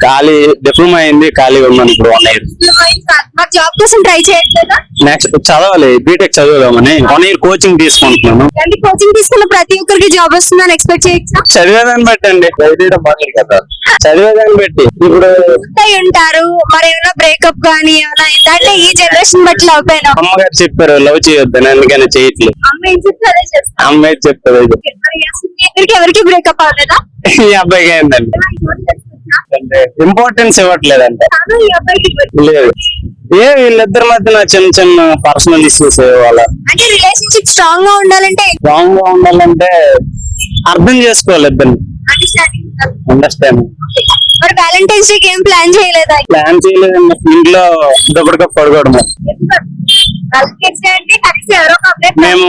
ఖాళీ డిప్లొమా అయింది, ఖాళీగా ఉన్నాను ఇప్పుడు 1 year. మరి జాబ్ కోసం ట్రై చేయట్లేదా? నెక్స్ట్ చదవాలి, బీటెక్ చదువుదామని 1 year కోచింగ్ తీసుకుంటున్నాను. అంటే కోచింగ్ తీసుకున్న ప్రతి ఒక్కరికి జాబ్ వస్తుందని ఎక్స్పెక్ట్ చేయొచ్చా? చదివేదాన్ని బట్టి అండి, కదా చదివేదాన్ని బట్టి. ఇప్పుడు అయి ఉంటారు, మరి ఏమైనా బ్రేకప్ కానీ ఏమైనా అంటే ఈ జనరేషన్ బట్టి లవ్ అయినా అమ్మగారు చెప్పారు లవ్ చేయొద్దని, అందుకని చేయట్లేదు. అమ్మ ఏం చెప్తే అదే చేస్తా. అమ్మాయి చెప్తారు. మరి అసలు మీ ఇద్దరికి ఎవరికి బ్రేకప్ అవ్వలేదా? ఈ అబ్బాయికి ఏంటండి అంటే ఇంపార్టెన్స్ ఇవ్వట్లేదంటే ఈ అబ్బాయికి లేదు. వీళ్ళిద్దరి మధ్యన చిన్న చిన్న పర్సనల్ ఇష్యూస్ వాళ్ళ అంటే రిలేషన్షిప్ స్ట్రాంగ్ గా ఉండాలంటే రాంగ్ గా ఉండాలంటే అర్థం చేసుకోవాలి ఇద్దరిని, అండర్స్టాండ్. మరి వ్యాలంటైన్స్ డే ఏం ప్లాన్ చేయలేదా? ప్లాన్ చేయలేదండి, ఇంట్లో దొబ్బడిగా పడుకోవడం. మేము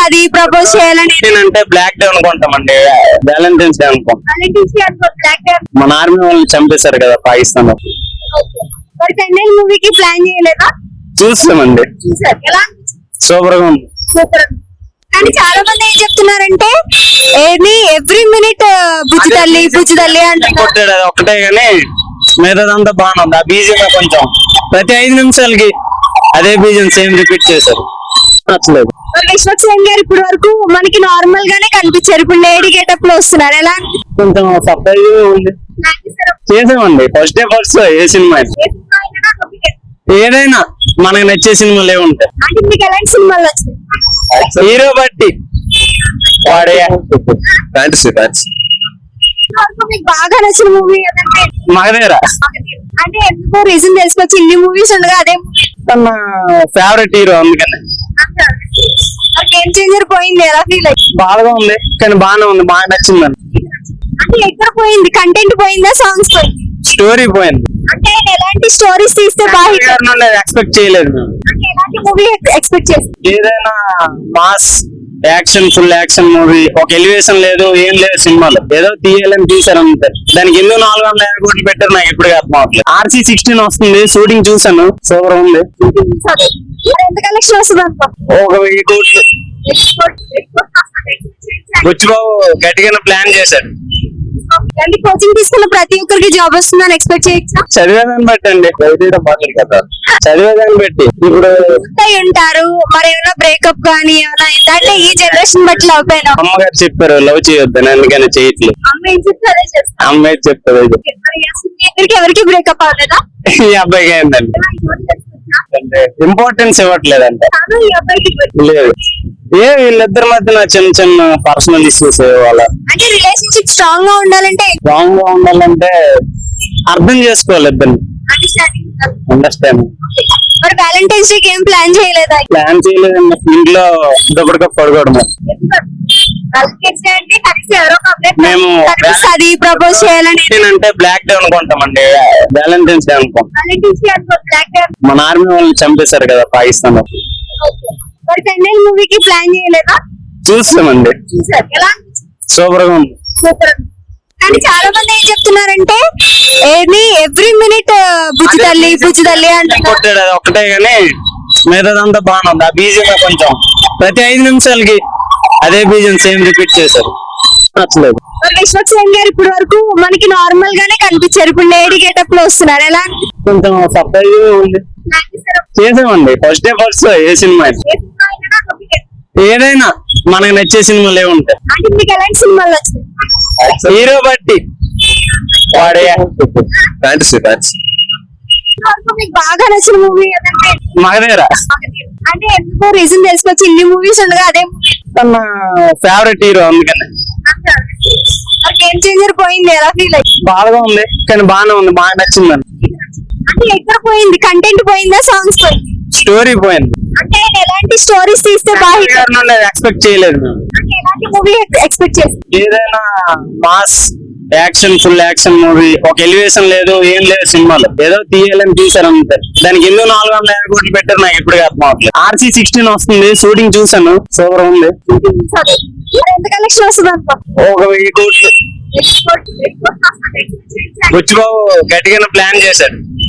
అది ప్రపోజ్ చేయాలని అంటే బ్లాక్ డే అనుకుంటామండి, వ్యాలంటైన్స్ డే అనుకోం. మన ఆర్మీ వాళ్ళు చంపేశారు కదా పాకిస్తాన్ లో. మరి చెన్నై మూవీకి ప్లాన్ చేయలేదా? చూస్తామండి, ఎలా సూపర్ గా ఉంది. సూపర్. కానీ చాలా మంది ఏం చెప్తున్నారంటే ఏది ఎవ్రీ మినిట్ బుజ్జి తల్లి అంటున్నారు. కొట్టాడు అది ఒక్కటే గానీ మిగతాదంతా బాగానే ఉంది. ఆ బీజం కొంచెం ప్రతి 5 నిమిషాలకి అదే బీజం సేమ్ రిపీట్ చేశారు, నచ్చలేదు. మరి విశ్వక్సేన్ గారు ఇప్పటి వరకు మనకి నార్మల్ గానే కనిపించారు, ఇప్పుడు లేడీ గెటప్ లో వస్తున్నారు. ఎలా కొంచెం సర్ప్రైజ్ ఉంది. చేసామండి ఫస్ట్ డే ఫస్ట్ ఏ సినిమా ఏదైనా మనకు నచ్చే సినిమాలు ఏముంటాయి. అంటే మీకు ఎలాంటి సినిమాలు వచ్చినాయి? హీరో బట్టి వాడే ఫ్యాన్సీ మీకు బాగా నచ్చిన మూవీ ఏదంటే మగధీర. అంటే ఎందుకో రీజన్ తెలుసుకోవచ్చు, ఇన్ని మూవీస్ ఉండగా అదే తన ఫేవరెట్ హీరో, అందుకని గేమ్ చేంజర్ పోయింది, ఎలా ఫీల్ అయ్యి? బాగా ఉంది కానీ బాగానే ఉంది, బాగా నచ్చిందని. అంటే ఎక్కడ పోయింది? కంటెంట్ పోయిందా, సాంగ్స్ పోయింది? స్టోరీ పోయింది. అంటే ఎలాంటి స్టోరీస్ తీస్తే బాగా ఎక్స్పెక్ట్ చేయలేదు మేము. అంటే ఎలాంటి మూవీ ఎక్స్పెక్ట్ చేసి? ఏదైనా mass action, full action movie, ఒక ఎలివేషన్ లేదు, ఏం లేదు సినిమాలో, ఏదో తీయాలని తీసారు అంతే. దానికి ఎందుకు 450 కోట్లు పెట్టారు నాకు ఇప్పుడు అర్థం అవట్లేదు. RC-16 వస్తుంది, షూటింగ్ చూసాను, సూపర్ ఉంది. ఎంత కలెక్షన్ వస్తుంది అనుకో? ఒక 1000 కోట్లు. బుచ్చిబాబు గట్టిగా ప్లాన్ చేశాడు. అంటే కోచింగ్ తీసుకున్న ప్రతి ఒక్కరికి జాబ్ వస్తుందని ఎక్స్పెక్ట్ చేయొచ్చా? చదివేదాన్ని బట్టి అండి, కదా చదివేదాన్ని బట్టి. ఇప్పుడు అయి ఉంటారు, మరి ఏమైనా బ్రేకప్ కానీ ఏమైనా అంటే ఈ జనరేషన్ బట్టి లవ్ అయినా అమ్మగారు చెప్పారు లవ్ చేయొద్దని, అందుకని చేయట్లేదు. అమ్మ ఏం చెప్తే అదే చేస్తా. అమ్మాయి చెప్తారు. మరి అసలు మీ ఇద్దరికి ఎవరికి బ్రేకప్ అవ్వలేదా? ఈ అబ్బాయికి ఏంటండి అంటే ఇంపార్టెన్స్ ఇవ్వట్లేదంటే ఈ అబ్బాయికి లేదు. వీళ్ళిద్దరి మధ్యన చిన్న చిన్న పర్సనల్ ఇష్యూస్ వాళ్ళ అంటే రిలేషన్షిప్ స్ట్రాంగ్ గా ఉండాలంటే రాంగ్ గా ఉండాలంటే అర్థం చేసుకోవాలి ఇద్దరిని, అండర్స్టాండ్. మరి వ్యాలంటైన్స్ డే ఏం ప్లాన్ చేయలేదా? ప్లాన్ చేయలేదండి, ఇంట్లో దొబ్బడిగా పడుకోవడం. మేము అది ప్రపోజ్ చేయాలని అంటే బ్లాక్ డే అనుకుంటామండి, వ్యాలంటైన్స్ డే అనుకోం. మన ఆర్మీ వాళ్ళు చంపేశారు కదా పాకిస్తాన్ లో. మరి చెన్నై మూవీకి ప్లాన్ చేయలేదా? చూస్తామండి, ఎలా సూపర్ గా ఉంది. సూపర్. కానీ చాలా మంది ఏం చెప్తున్నారంటే ఏది ఎవ్రీ మినిట్ బుజ్జి తల్లి అంటున్నారు. కొట్టాడు అది ఒక్కటే గానీ మిగతాదంతా బాగానే ఉంది. ఆ బీజం కొంచెం ప్రతి 5 నిమిషాలకి అదే బీజం సేమ్ రిపీట్ చేశారు, నచ్చలేదు. మరి విశ్వక్సేన్ గారు ఇప్పటి వరకు మనకి నార్మల్ గానే కనిపించారు, ఇప్పుడు లేడీ గెటప్ లో వస్తున్నారు. ఎలా కొంచెం సర్ప్రైజ్ ఉంది. చేసామండి ఫస్ట్ డే ఫస్ట్ ఏ సినిమా ఏదైనా మనకు నచ్చే సినిమాలు ఏముంటాయి. అంటే మీకు ఎలాంటి సినిమాలు వచ్చినాయి? హీరో బట్టి వాడే ఫ్యాన్సీ మీకు బాగా నచ్చిన మూవీ ఏదంటే మగధీర. అంటే ఎందుకో రీజన్ తెలుసుకోవచ్చు, ఇన్ని మూవీస్ ఉండగా అదే తన ఫేవరెట్ హీరో, అందుకని గేమ్ చేంజర్ పోయింది, ఎలా ఫీల్ అయ్యి? బాగా ఉంది కానీ బాగానే ఉంది, బాగా నచ్చిందని. అంటే ఎక్కడ పోయింది? కంటెంట్ పోయిందా, సాంగ్స్ పోయింది? స్టోరీ పోయింది. అంటే ఎలాంటి స్టోరీస్ తీస్తే బాగా ఎక్స్పెక్ట్ చేయలేదు మేము. అంటే ఎలాంటి మూవీ ఎక్స్పెక్ట్ చేసి? ఏదైనా mass action, full action movie, ఒక ఎలివేషన్ లేదు, ఏం లేదు సినిమాలో, ఏదో తీయాలని తీసారు అంతే. దానికి ఎందుకు 450 కోట్లు పెట్టారు నాకు ఇప్పుడు అర్థం అవట్లేదు. RC-16 వస్తుంది, షూటింగ్ చూసాను, సూపర్ ఉంది. ఎంత కలెక్షన్ వస్తుంది అనుకో? ఒక 1000 కోట్లు. బుచ్చిబాబు గట్టిగా ప్లాన్ చేశాడు.